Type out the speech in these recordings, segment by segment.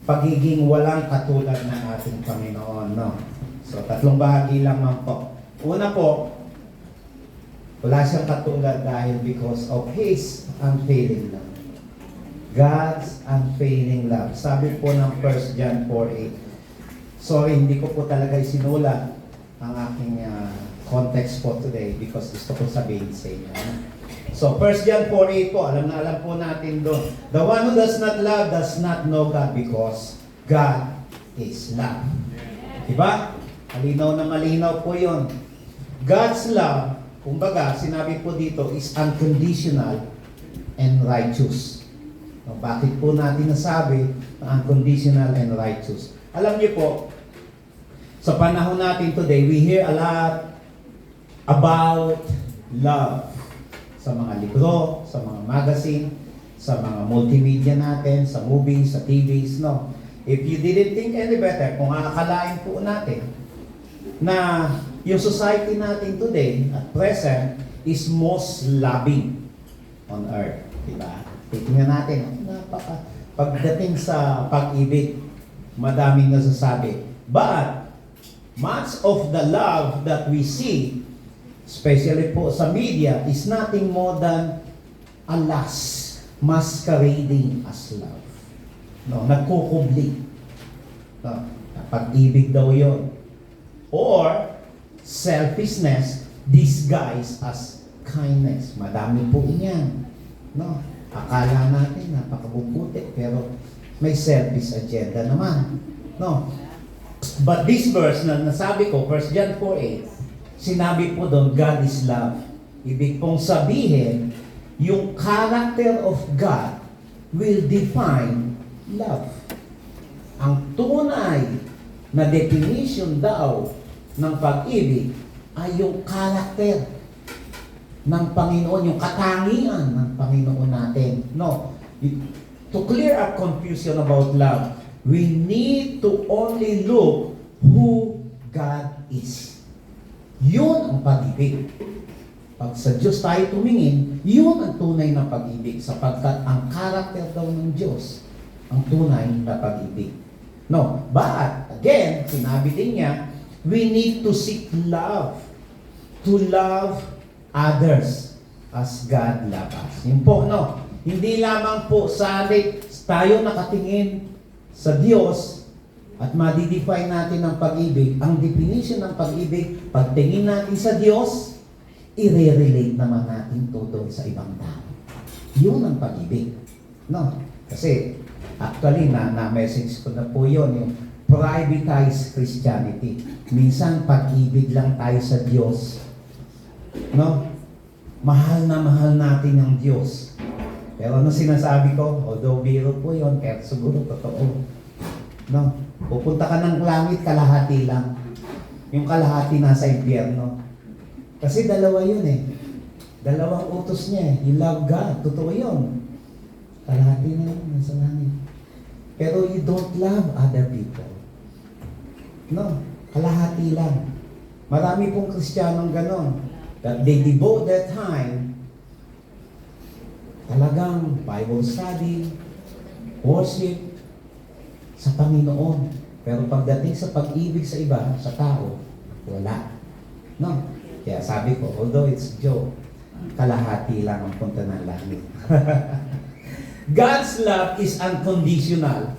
pagiging walang katulad ng ating Panginoon, no? So, tatlong bahagi lamang po. Una po, wala siyang katulad dahil because of His unfailing love. God's unfailing love. Sabi po ng 1 John 4:8. Sorry, hindi ko po talaga isinulat ang aking context po today because gusto ko sabihin sa inyo. So, 1 John 4:8 po, alam po natin doon. The one who does not love does not know God because God is love. Diba? Malinaw na malinaw po yun. God's love, kumbaga, sinabi po dito, is unconditional and righteous. No, bakit po natin nasabi na unconditional and righteous? Alam niyo po, sa panahon natin today, we hear a lot about love. Sa mga libro, sa mga magazine, sa mga multimedia natin, sa movies, sa TVs, no? If you didn't think any better, kung akalain po natin na yung society natin today at present is most loving on earth. Diba? Tingnan natin, pagdating sa pag-ibig, madaming nasasabi. But, much of the love that we see, especially po sa media, is nothing more than a lust masquerading as love. No, nagkukubli. No, pag-ibig daw yon. Or, selfishness disguised as kindness. Madami po niyan. No, akala natin napakabubuti, pero may selfish agenda naman. No. But this verse na nasabi ko, 1 John 4:8, sinabi po doon, God is love. Ibig pong sabihin, yung character of God will define love. Ang tunay na definition daw ng pag-ibig ay yung character ng Panginoon, yung katangian ng Panginoon natin. No. To clear up confusion about love, we need to only look who God is. Yun ang pag-ibig. Pag sa Diyos tayo tumingin, yun ang tunay na pag-ibig sapagkat ang karakter daw ng Diyos ang tunay na pag-ibig. No, but again, sinabi din niya, we need to seek love. To love others as God loves us. Yun po, no? Hindi lamang po sa tayo nakatingin sa Diyos at ma-define natin ang pag-ibig. Ang definition ng pag-ibig, pagtingin natin sa Diyos, i-relate naman natin to doon sa ibang tao. Yun ang pag-ibig. No? Kasi, actually, na-message ko na po yun, yung privatized Christianity. Minsan, pag-ibig lang tayo sa Diyos. No? Mahal na mahal natin ang Diyos. Pero ano sinasabi ko? Although biro po yun, kaya siguro totoo. No? Pupunta ka ng langit, kalahati lang. Yung kalahati nasa impyerno. Kasi dalawa yun eh. Dalawang utos niya eh. You love God. Totoo yun. Kalahati na yun, nasa langit. Pero you don't love other people. No, kalahati lang. Marami pong Kristiyanong ganon. That they devote their time talagang Bible study, worship sa Panginoon. Pero pagdating sa pag-ibig sa iba, sa tao, wala. No? Kaya sabi ko, although it's joke, kalahati lang ang punta ng langit. God's love is unconditional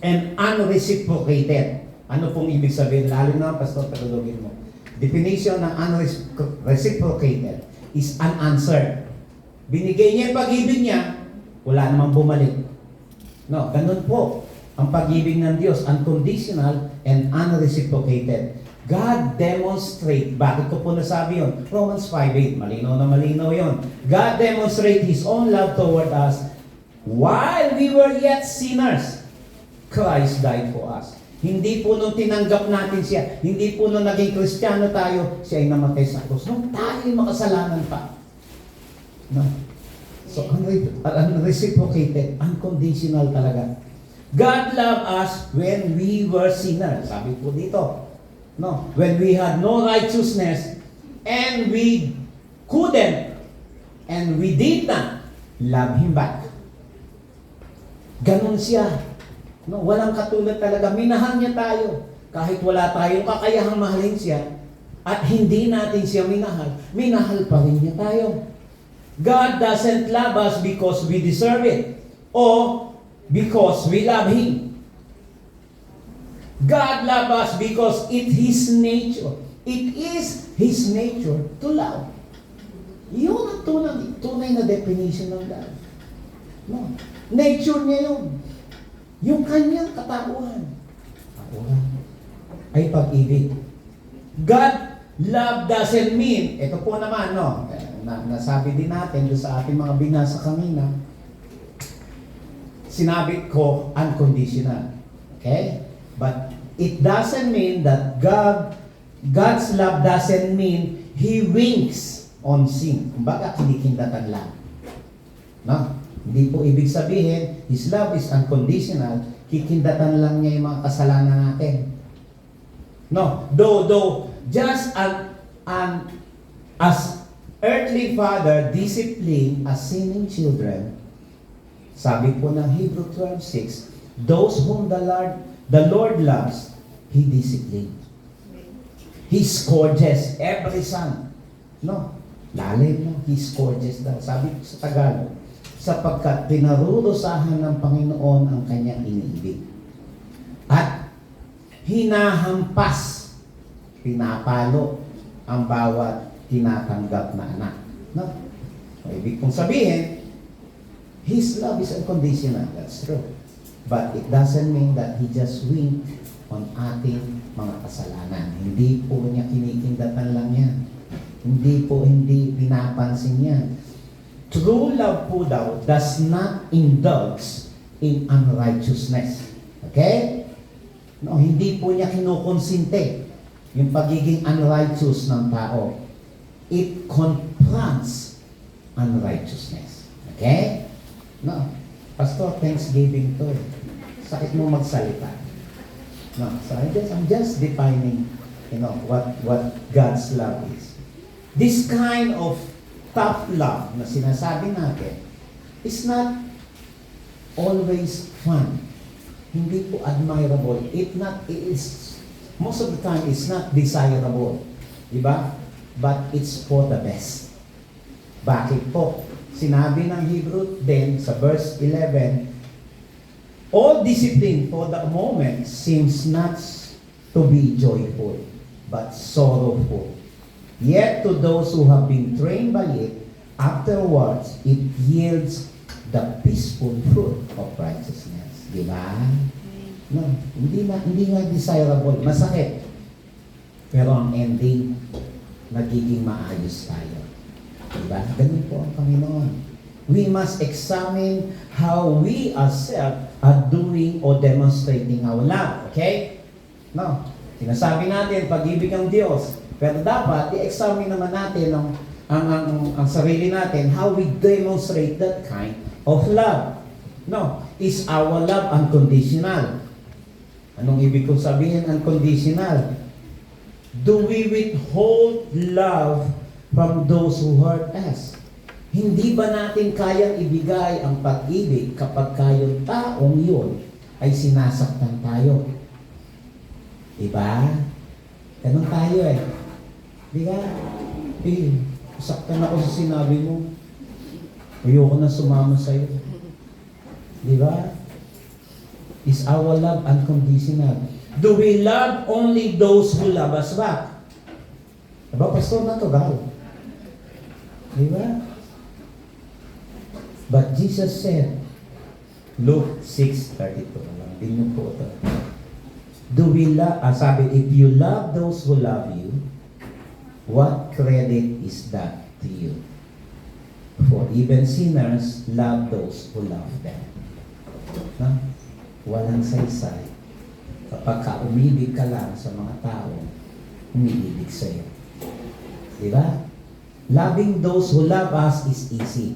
and unreciprocated. Ano pong ibig sabihin? Lalo na, Pastor, tagalogin mo. Definition ng unreciprocated is unanswered. Binigay niya yung pag-ibig niya, wala namang bumalik. No, ganun po. Ang pag-ibig ng Diyos, unconditional and unreciprocated. God demonstrate, bakit ko po nasabi yun? Romans 5:8, malinaw na malinaw yun. God demonstrate His own love toward us while we were yet sinners. Christ died for us. Hindi po nung tinanggap natin siya, hindi po nung naging Kristiyano tayo, siya ay namatay sa krus. Nung tayo makasalanan pa. No? So, unreciprocated, unconditional talaga. God loved us when we were sinners. Sabi po dito. No? When we had no righteousness and we couldn't and we did not love Him back. Ganon siya No, walang katulad talaga. Minahal niya tayo. Kahit wala tayong kakayahang mahalin siya, at hindi natin siya minahal, minahal pa rin niya tayo. God doesn't love us because we deserve it or because we love Him. God loves us because it's His nature. It is His nature to love. Yun ang tunay na definition ng love. No. Nature niya yun. Yung kanyang katauhan. Katauhan ay pag-ibig. God love doesn't mean, ito po naman, no, nasabi din natin doon sa ating mga binasa kanina, sinabi ko, unconditional. Okay? But it doesn't mean that God's love doesn't mean He winks on sin. Kumbaga, kinikindatan lang. No? Hindi po ibig sabihin, His love is unconditional, kikindatan lang niya yung mga kasalanan natin. No, though just as earthly father discipline as sinning children, sabi po ng Hebrew 12:6, those whom the Lord loves, He disciplines. He scourges every son. No, lalim no, He scourges daw. Sabi sa Tagalog, sapagkat pinarurusahan ng Panginoon ang kanyang iniibig. At hinahampas, pinapalo ang bawat tinatanggap na anak. No? Ibig kong sabihin, His love is unconditional. That's true. But it doesn't mean that He just winked on ating mga kasalanan. Hindi po niya kinikindatan lang yan. Hindi pinapansin yan. True love po daw does not indulge in unrighteousness. Okay? No, hindi po niya kinukonsinte yung pagiging unrighteous ng tao. It confronts unrighteousness. Okay? No. Pastor, Thanksgiving to. Sakit mo magsalita. No. So I'm just defining, what God's love is. This kind of tough love na sinasabi natin is not always fun. Hindi po admirable. It is, most of the time, it's not desirable. Diba? But it's for the best. Bakit po? Sinabi ng Hebrew then sa verse 11, all discipline for the moment seems not to be joyful, but sorrowful. Yet to those who have been trained by it, afterwards it yields the peaceful fruit of righteousness. Diba? No, hindi nga desirable. Masakit. Pero ang ending, nagiging maayos tayo. Diba? Ganun po ang Panginoon. We must examine how we ourselves are doing or demonstrating our love. Okay? No. Sinasabi natin, pag-ibig ang Diyos. Pero dapat, i-examine naman natin ang sarili natin, how we demonstrate that kind of love. No. Is our love unconditional? Anong ibig kong sabihin unconditional? Do we withhold love from those who hurt us? Hindi ba natin kayang ibigay ang pag-ibig kapag kayong taong yun ay sinasaktan tayo? Diba? Ganun tayo eh. Diba? Saktan ako sa sinabi mo. Ayoko na sumama sa'yo. Diba? Is our love unconditional? Do we love only those who love us back? Diba, Pastor, natural. Diba? But Jesus said, Luke 6:32, din niyo po ito. Do we love, sabi, if you love those who love you, what credit is that to you? For even sinners love those who love them. No? Walang saysay. Kapag umibig ka lang sa mga tao, umiibig sa'yo. Diba? Loving those who love us is easy.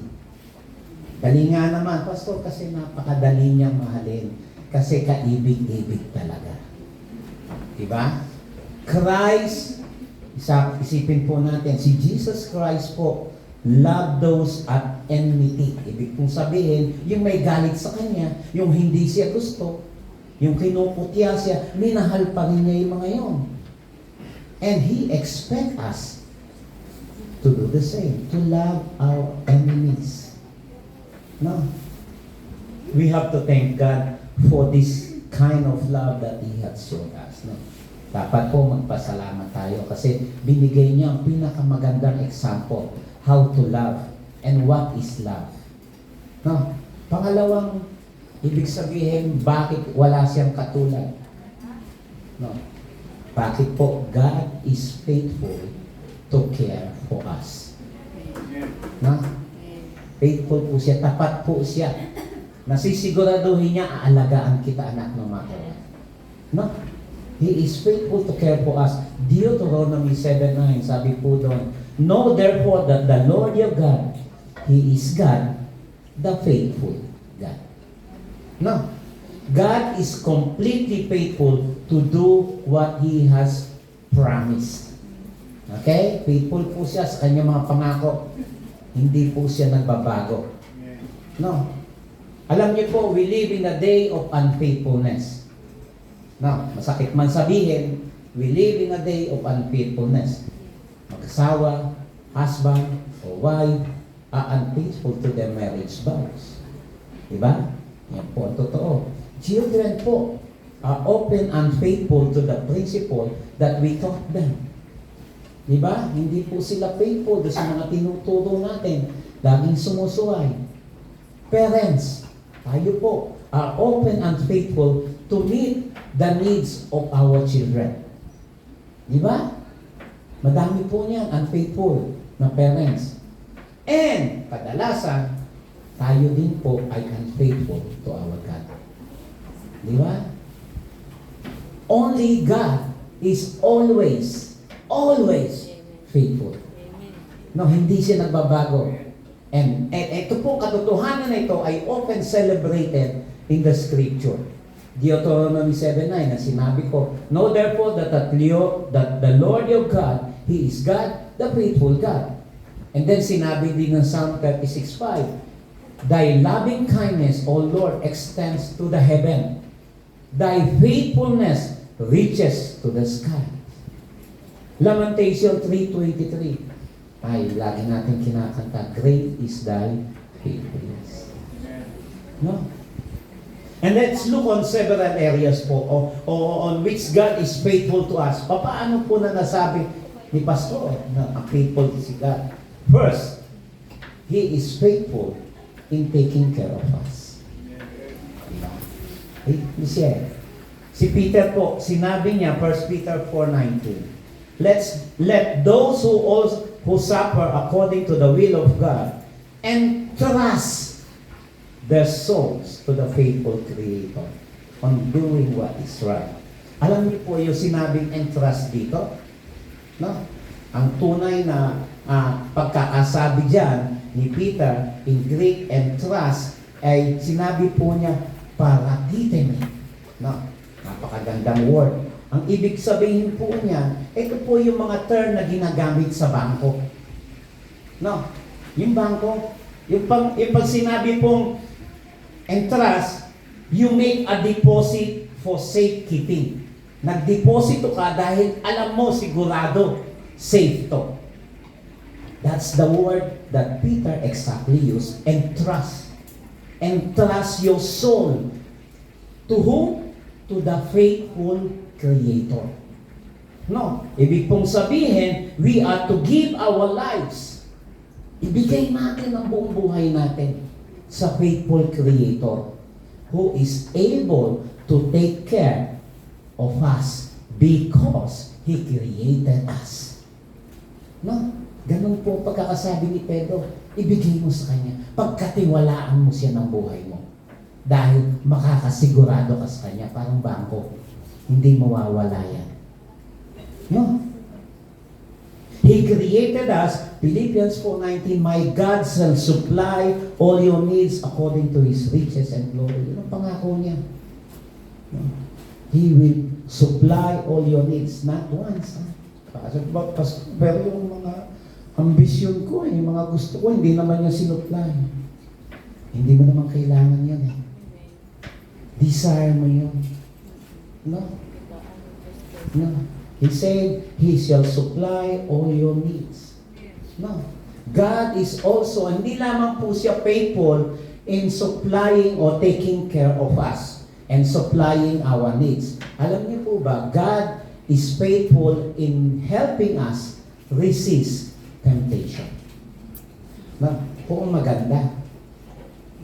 Dali nga naman, Pastor, kasi napakadali niyang mahalin. Kasi kaibig-ibig talaga. Diba? Christ, isipin po natin, si Jesus Christ po, love those at enmity. Ibig pong sabihin, yung may galit sa Kanya, yung hindi siya gusto, Yung kinuputya siya, minahal pa rin niya yung mga yon. And He expects us to do the same, to love our enemies. No? We have to thank God for this kind of love that He has shown us. No? Dapat po magpasalamat tayo kasi binigay niya ang pinakamagandang example how to love and what is love. No? Pangalawang, ibig sabihin, bakit wala siyang katulad? No? Bakit po? God is faithful to care for us. No? Faithful po siya, tapat po siya. Nasisiguraduhin niya, aalagaan kita, anak ng mga kawan. No? He is faithful to care for us. Deuteronomy 7:9, sabi po doon, know therefore that the Lord your God, He is God, the faithful God. No. God is completely faithful to do what He has promised. Okay? Faithful po siya sa kanyang mga pangako. Hindi po siya nagbabago. No. Alam niyo po, we live in a day of unfaithfulness. No. Masakit man sabihin, we live in a day of unfaithfulness. Mag-asawa, husband, or wife, are unfaithful to their marriage vows. Diba? Yan po ang totoo. Children po are often unfaithful to the principle that we taught them. Diba? Hindi po sila faithful sa mga tinuturo natin. Laging sumusuway. Parents, tayo po, are often unfaithful to meet the needs of our children. Diba? Madami po niyan, unfaithful na parents. And, kadalasan, tayo din po ay unfaithful to our God. Di ba? Only God is always faithful. No, hindi siya nagbabago. And ito po, katotohanan na ito ay often celebrated in the Scripture. Deuteronomy 7:9 na sinabi ko, know therefore that the Lord your God, He is God, the faithful God. And then sinabi din ng Psalm 36:5, Thy loving kindness, O Lord, extends to the heaven. Thy faithfulness reaches to the sky. Lamentation 3:23. Ay, lagi natin kinakanta, great is thy faithfulness. No? And let's look on several areas po on which God is faithful to us. Paano po na nasabi ni Pastor na faithful si God? First, He is faithful in taking care of us. Si Peter po, sinabi niya, 1 Peter 4:19, let those who suffer according to the will of God entrust their souls to the faithful Creator on doing what is right. Alam niyo po yung sinabing entrust dito? No? Ang tunay na pagkakasabi dyan ni Peter in Greek entrust ay sinabi po niya parakitemi. No? Napakagandang word. Ang ibig sabihin po niya, ito po yung mga term na ginagamit sa bangko. No? Yung bangko, yung pag sinabi pong entrust, you make a deposit for safekeeping. Nagdeposito ka dahil alam mo sigurado safe to. That's the word that Peter exactly used, entrust. Entrust your soul. To whom? To the faithful Creator. No, ibig pong sabihin, we are to give our lives. Ibigay natin ang buong buhay natin sa faithful Creator who is able to take care of us because He created us. No, ganun po pagkakasabi ni Pedro, ibigay mo sa Kanya. Pagkatiwalaan mo siya ng buhay mo. Dahil makakasigurado ka sa Kanya, parang bangko. Hindi mawawala yan. No. He created us, Philippians 4:19, my God shall supply all your needs according to His riches and glory. Yun ang pangako niya. No. He will supply all your needs, not once. Pero yung mga ambisyon ko, yung mga gusto ko, hindi naman niya sinupply. Hindi mo naman kailangan yan eh. Desire mo yun. No. No. He said, He shall supply all your needs. No. God is also, hindi lamang po siya faithful in supplying or taking care of us and supplying our needs. Alam niyo po ba, God is faithful in helping us resist temptation. No. Kung maganda,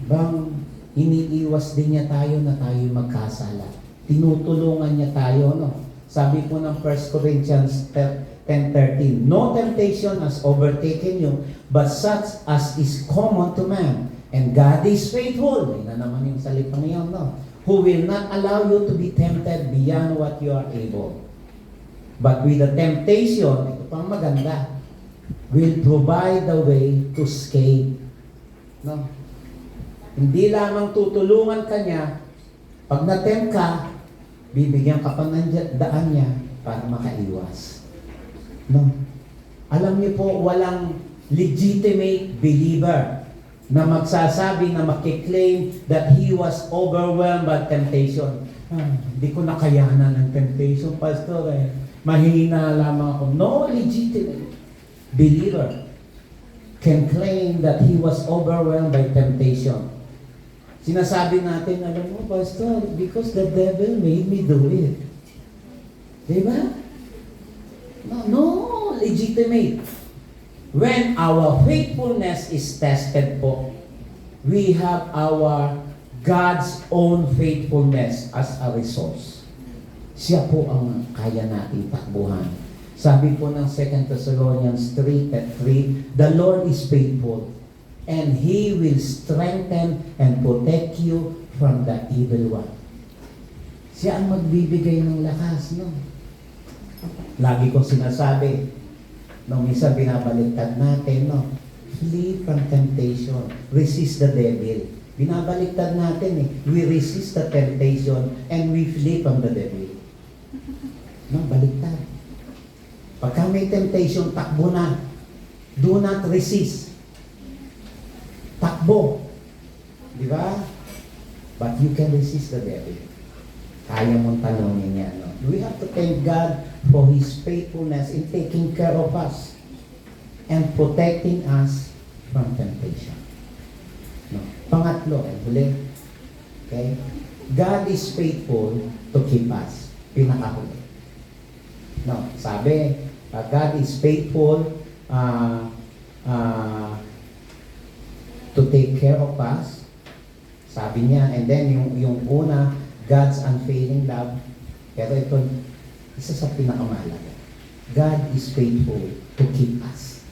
bang iniiwas din niya tayo na tayo magkasala. Tinutulungan niya tayo, no? Sabi po ng 1 Corinthians 10:13, no temptation has overtaken you, but such as is common to man. And God is faithful. Yan na naman yung salitang yun, no? Who will not allow you to be tempted beyond what you are able. But with the temptation, ito pang maganda, will provide the way to escape. No? Hindi lamang tutulungan ka niya, pag na-tempt ka, bibigyan ka pa ng daan niya para makaiwas. No? Alam niyo po, walang legitimate believer na magsasabi na makiklaim that he was overwhelmed by temptation. Hindi ko nakayanan ng temptation, Pastor. Mahina lamang ako. No legitimate believer can claim that he was overwhelmed by temptation. Sinasabi natin, alam mo, Pastor, because the devil made me do it. Diba? No, legitimate. When our faithfulness is tested po, we have our God's own faithfulness as a resource. Siya po ang kaya nating takbuhan. Sabi po ng 2 Thessalonians 3:3, the Lord is faithful, and He will strengthen and protect you from the evil one. Siya ang magbibigay ng lakas, no? Lagi kong sinasabi, minsan binabaliktad natin, no? Flee from temptation. Resist the devil. Binabaliktad natin, we resist the temptation and we flee from the devil. No, baliktad. Pagka may temptation, takbo na. Do not resist. Takbo. Di ba? But you can resist the devil. Kaya mong talongin yan. No? We have to thank God for His faithfulness in taking care of us and protecting us from temptation. No? Pangatlo, huli. Okay? God is faithful to keep us. Pinakahuli. No, sabi, God is faithful to take care of us. Sabi niya, and then yung una, God's unfailing love. Pero ito, isa sa pinakamahalaga. God is faithful to keep us.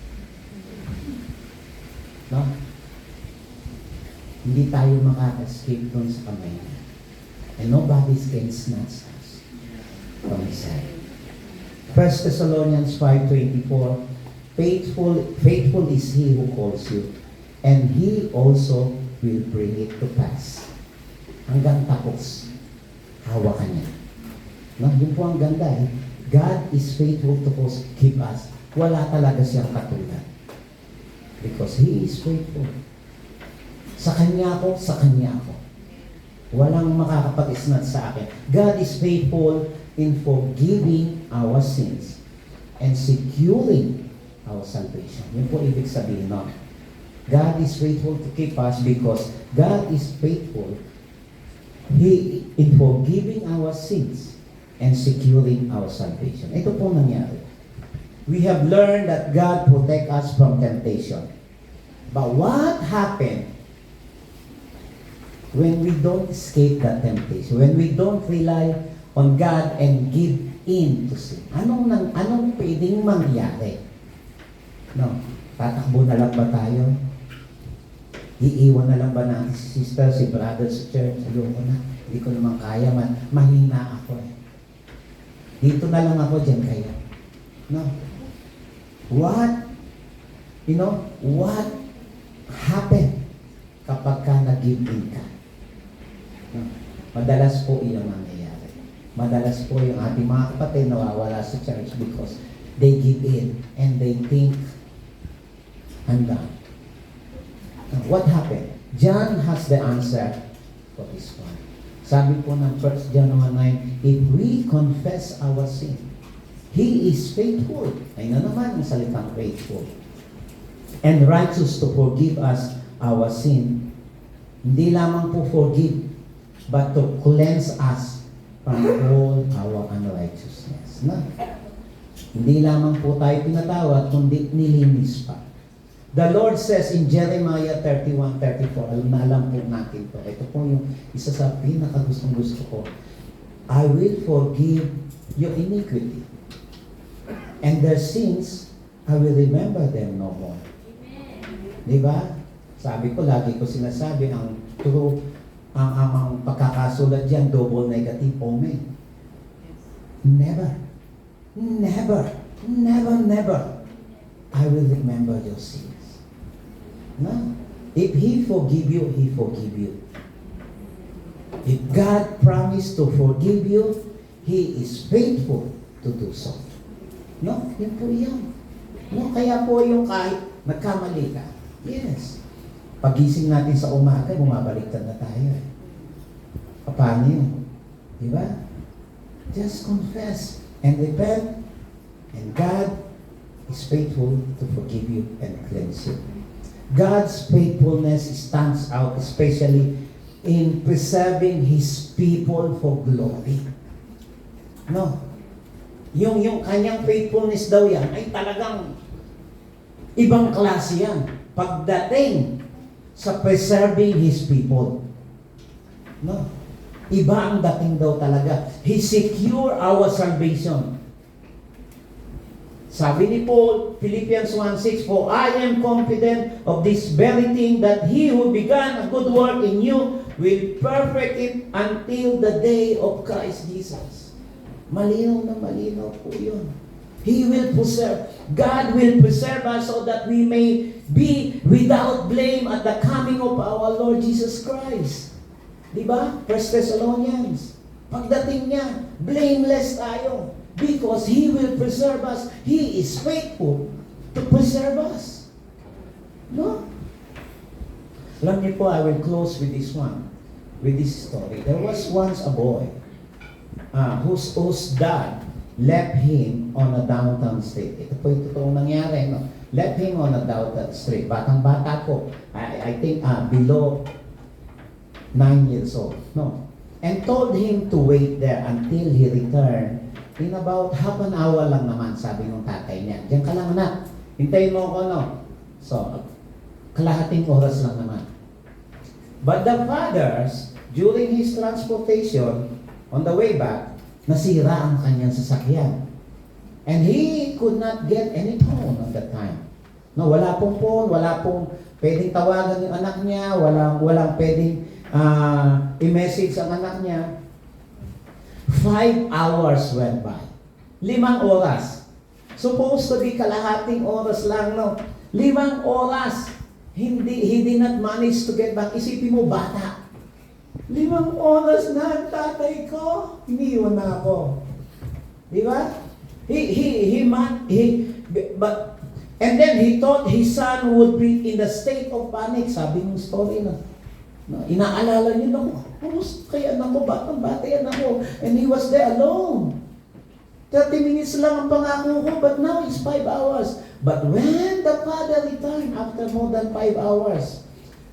No? Hindi tayo makaka-escape doon sa kamay niya. And nobody can snatch us from His hand. 1 Thessalonians 5:24, faithful is He who calls you, and He also will bring it to pass. Hanggang tapos, hawakan niya. No, yun po ang ganda eh. God is faithful to keep us. Wala talaga siyang katulad. Because He is faithful. Sa Kanya ako, sa Kanya ako. Walang makakapag-isnat sa akin. God is faithful in forgiving our sins and securing our salvation. Yun po ibig sabihin nun. God is faithful to keep us because God is faithful in forgiving our sins and securing our salvation. Ito po nangyari. We have learned that God protect us from temptation. But what happened when we don't escape that temptation? When we don't rely on God and give in to sin? Anong pwedeng mangyari? No, tatakbo na lang ba tayo? Iiwan na lang ba natin si sister, si brother sa church? Ayoko na, hindi ko naman kaya, mahina ako eh. Dito na lang ako, dyan kayo. No. What happened kapag ka nag-give in ka? No. Madalas po iyon mangyayari. Madalas po yung ating mga kapatid nawawala sa church because they give in and they think, I'm done. Now, what happened? John has the answer for this one. Sabi po ng 1 John 1:9, if we confess our sin, He is faithful. Ay na naman ang salitang faithful. And righteous to forgive us our sin. Hindi lamang po forgive, but to cleanse us from all our unrighteousness. Na? Hindi lamang po tayo pinatawad, kundi nilinis pa. The Lord says in Jeremiah 31:34, alam po natin to. Ito po yung isa sa pinakagustong gusto ko. I will forgive your iniquity. And their sins, I will remember them no more. Di ba? Sabi ko, lagi ko sinasabi, ang true, ang pagkakasulat dyan, double negative, omen. Never, never, never, never, I will remember your sins. No? If He forgive you, He forgive you. If God promised to forgive you, He is faithful to do so. No? Yun po yan. No? Kaya po yung kahit nagkamali ka, yes. Pagising natin sa umaga, bumabaliktad na tayo. Paano yun? Diba? Just confess and repent, and God is faithful to forgive you and cleanse you. God's faithfulness stands out especially in preserving His people for glory. No? Yung kanyang faithfulness daw yan ay talagang ibang klase yan. Pagdating sa preserving His people. No? Iba ang dating daw talaga. He secure our salvation. Sabi ni Paul, Philippians 1:6, for I am confident of this very thing, that He who began a good work in you will perfect it until the day of Christ Jesus. Malinaw na malinaw po yun. He will preserve. God will preserve us so that we may be without blame at the coming of our Lord Jesus Christ. Diba? 1 Thessalonians. Pagdating niya, blameless tayo. Because He will preserve us. He is faithful to preserve us. No? Alam niyo po, I will close with this one. With this story. There was once a boy whose dad left him on a downtown street. Ito po yung totoong nangyari, no? Left him on a downtown street. Batang-bata po. I think below 9 years old. No? And told him to wait there until he returned. In about half an hour lang naman, sabi ng tatay niya. Diyan ka lang, anak. Hintayin mo ako, no? So, kalahating oras lang naman. But the fathers, during his transportation, on the way back, nasira ang kanyang sasakyan. And he could not get any phone at that time. No, wala pong phone, wala pong pwedeng tawagan yung anak niya, walang pwedeng i-message ang anak niya. 5 hours went by. 5 oras. Supposed to be kalahating oras lang, no? 5 oras. He did not manage to get back. Isipin mo, bata. 5 oras na ang tatay ko. Iniwan na ako. Di ba? And then he thought his son would be in the state of panic. Sabi ng story na. Inaalala niyo na, kaya anak ko, batang-bata yan ako. And he was there alone. 30 minutes lang ang pangako ko, but now it's 5 hours. But when the father returned after more than 5 hours,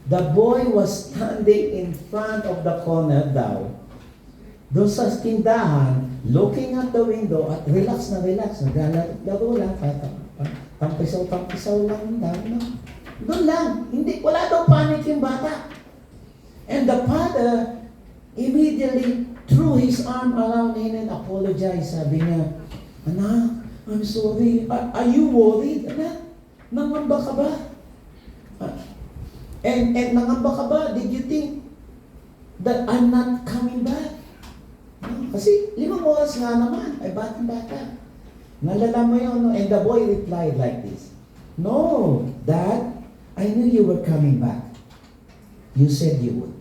the boy was standing in front of the corner daw. Doon sa tindahan, looking at the window at relax na relax. Naglaro lang, tampisaw lang daw. No? Doon lang. Hindi, wala daw panic yung bata. And the father immediately threw his arm around him and apologized. Sabi niya, anak, I'm sorry. Are you worried, anak? Nangamba ka ba? And nangamba ka ba? Did you think that I'm not coming back? No, kasi 5 oras nga naman. Ay, batang-bata. Nalala mo yun, no? And the boy replied like this, no, Dad, I knew you were coming back. You said you would.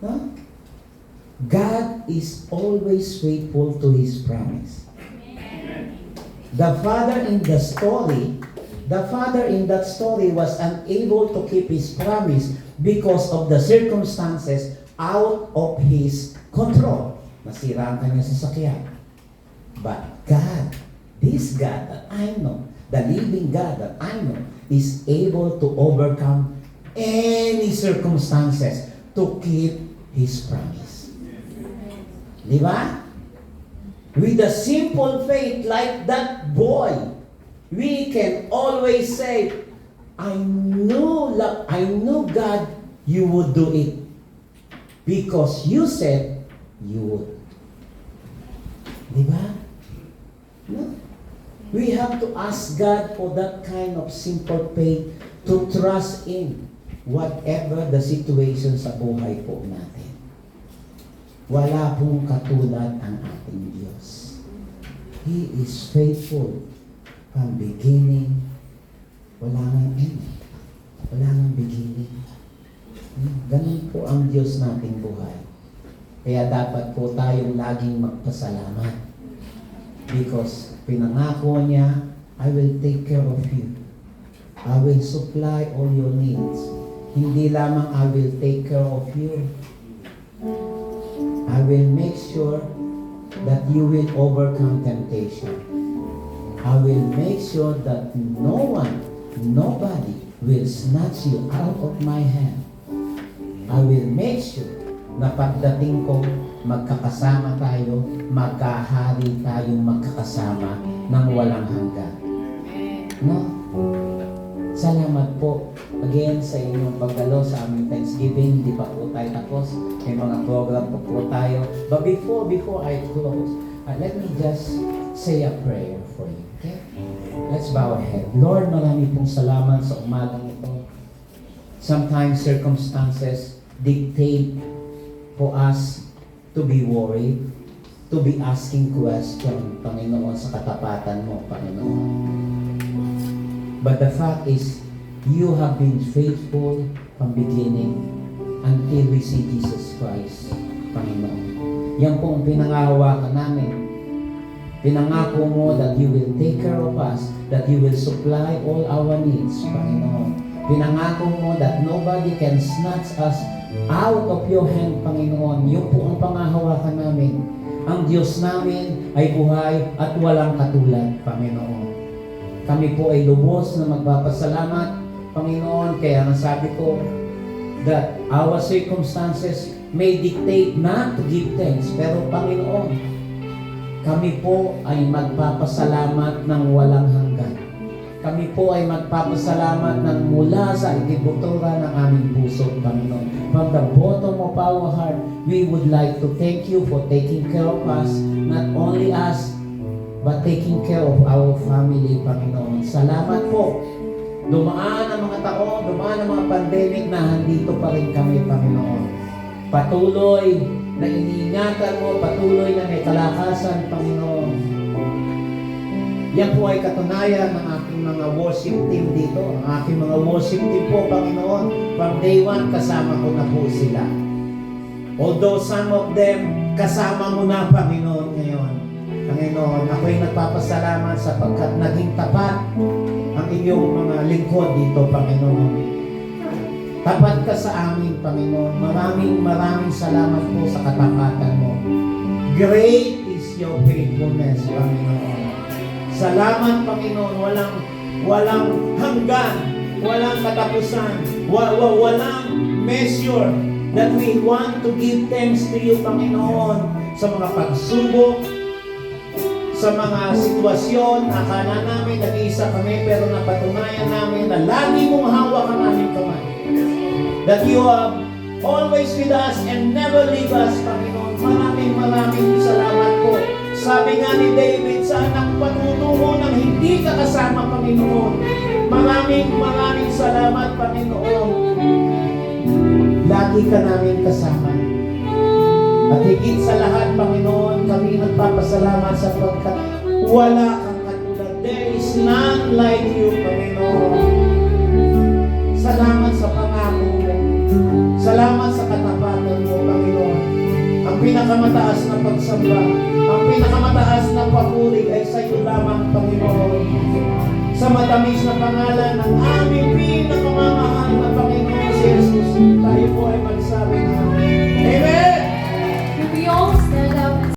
No? God is always faithful to His promise. The father in that story was unable to keep his promise because of the circumstances out of His control. Nasira ang kanyang sasakyan. But God, this God that I know, the living God that I know, is able to overcome any circumstances to keep His promise. Di ba? With a simple faith like that boy, we can always say, I know God, you would do it. Because you said you would. Di ba? No? We have to ask God for that kind of simple faith to trust in whatever the situation sa buhay po natin. Wala pong katulad ang ating Diyos. He is faithful from beginning. Wala nang end. Wala nang beginning. Ganun po ang Diyos nating buhay. Kaya dapat po tayong laging magpasalamat. Because pinangako niya, I will take care of you. I will supply all your needs. Hindi lamang I will take care of you. I will make sure that you will overcome temptation. I will make sure that nobody will snatch you out of my hand. I will make sure na pagdating ko, magkakasama tayo, magkahari tayong magkakasama ng walang hanggan. No? Salamat po again sa inyong pagdalo sa aming Thanksgiving. Hindi pa po tayo tapos. May mga program pa po tayo. But before I close, let me just say a prayer for you. Okay? Let's bow our head. Lord, marami pong salamat sa umagang ito. Sometimes circumstances dictate for us to be worried, to be asking question, Panginoon, sa katapatan mo, Panginoon. But the fact is, you have been faithful from beginning until we see Jesus Christ, Panginoon. Yan po ang pinangahawakan namin. Pinangako mo that you will take care of us, that you will supply all our needs, Panginoon. Pinangako mo that nobody can snatch us out of your hand, Panginoon. Yun po ang pangahawakan namin. Ang Diyos namin ay buhay at walang katulad, Panginoon. Kami po ay lubos na magpapasalamat, Panginoon. Kaya nasabi ko that our circumstances may dictate not to give thanks. Pero Panginoon, kami po ay magpapasalamat ng walang hanggan. Kami po ay magpapasalamat ng mula sa ikibutura ng aming puso, Panginoon. From the bottom of our heart, we would like to thank you for taking care of us, not only us, but taking care of our family, Panginoon. Salamat po. Dumaan ang mga taon, dumaan ang mga pandemic na handito pa rin kami, Panginoon. Patuloy na iniingatan mo, patuloy na may kalakasan, Panginoon. Yan po ay katunayan ng aking mga worship team dito. Ang aking mga worship team po, Panginoon, from day one, kasama ko na po sila. Although some of them, kasama mo na, Panginoon, ngayon. Panginoon, ako'y nagpapasalamat sapagkat naging tapat ang iyong mga lingkod dito, Panginoon. Tapat ka sa amin, Panginoon. Maraming salamat po sa katapatan mo. Great is your faithfulness, Panginoon. Salamat, Panginoon. Walang hanggan, walang katapusan, walang measure that we want to give thanks to you, Panginoon, sa mga pagsubok, sa mga sitwasyon. Akala namin nag-iisa kami, pero napatunayan namin na lagi mong hawak ang aming kamay. That you are always with us and never leave us, Panginoon. Maraming salamat po. Sabi nga ni David, saan ang patutungo ng hindi ka kasama, Panginoon? Maraming salamat, Panginoon. Lagi ka namin kasama. At higit sa lahat, Panginoon, kami nagpapasalamat sapagkat wala kang katulad. There is none like you, Panginoon. Salamat sa pangako mo. Salamat sa katapatan mo, Panginoon. Ang pinakamataas na pagsamba, ang pinakamataas na papuri ay sa iyo lamang, Panginoon. Sa matamis na pangalan ng aming pinakamamahal na Panginoon si Jesus, tayo po ay